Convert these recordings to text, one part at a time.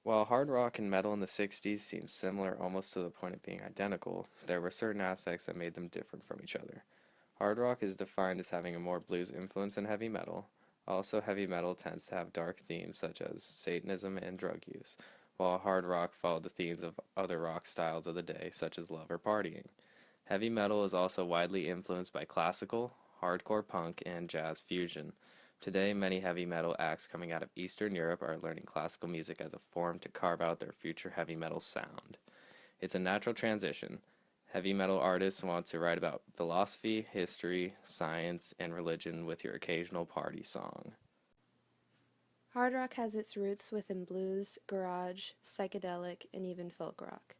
While hard rock and metal in the 60s seemed similar almost to the point of being identical, there were certain aspects that made them different from each other. Hard rock is defined as having a more blues influence than heavy metal. Also, heavy metal tends to have dark themes such as Satanism and drug use, while hard rock followed the themes of other rock styles of the day, such as love or partying. Heavy metal is also widely influenced by classical, hardcore punk, and jazz fusion. Today, many heavy metal acts coming out of Eastern Europe are learning classical music as a form to carve out their future heavy metal sound. It's a natural transition. Heavy metal artists want to write about philosophy, history, science, and religion with your occasional party song. Hard rock has its roots within blues, garage, psychedelic, and even folk rock.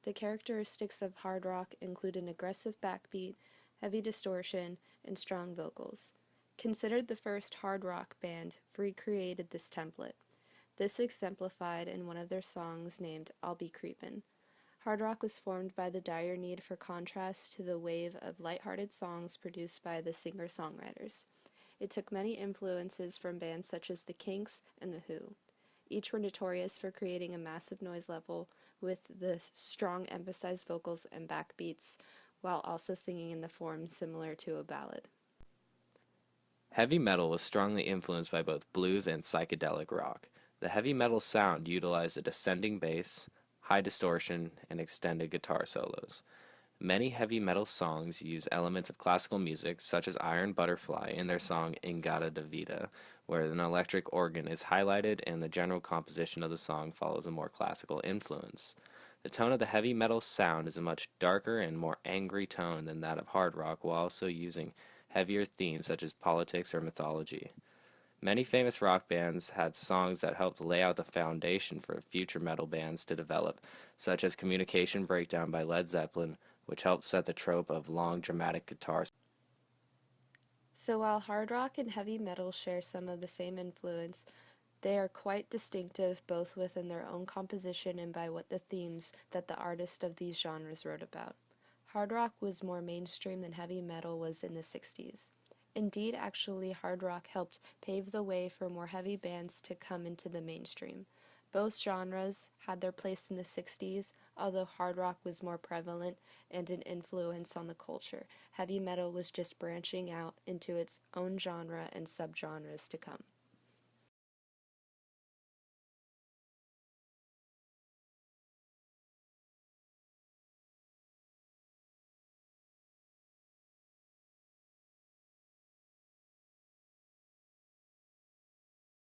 The characteristics of hard rock include an aggressive backbeat, heavy distortion, and strong vocals. Considered the first hard rock band, Free created this template. This exemplified in one of their songs named I'll Be Creepin'. Hard rock was formed by the dire need for contrast to the wave of lighthearted songs produced by the singer-songwriters. It took many influences from bands such as the Kinks and the Who. Each were notorious for creating a massive noise level with the strong emphasized vocals and backbeats while also singing in the form similar to a ballad. Heavy metal was strongly influenced by both blues and psychedelic rock. The heavy metal sound utilized a descending bass, high distortion, and extended guitar solos. Many heavy metal songs use elements of classical music, such as Iron Butterfly in their song Ingata da Vida, where an electric organ is highlighted and the general composition of the song follows a more classical influence. The tone of the heavy metal sound is a much darker and more angry tone than that of hard rock, while also using heavier themes such as politics or mythology. Many famous rock bands had songs that helped lay out the foundation for future metal bands to develop, such as Communication Breakdown by Led Zeppelin, which helped set the trope of long dramatic guitars. So while hard rock and heavy metal share some of the same influence, they are quite distinctive both within their own composition and by what the themes that the artists of these genres wrote about. Hard rock was more mainstream than heavy metal was in the 60s. Indeed, actually, hard rock helped pave the way for more heavy bands to come into the mainstream. Both genres had their place in the 60s, although hard rock was more prevalent and an influence on the culture. Heavy metal was just branching out into its own genre and subgenres to come.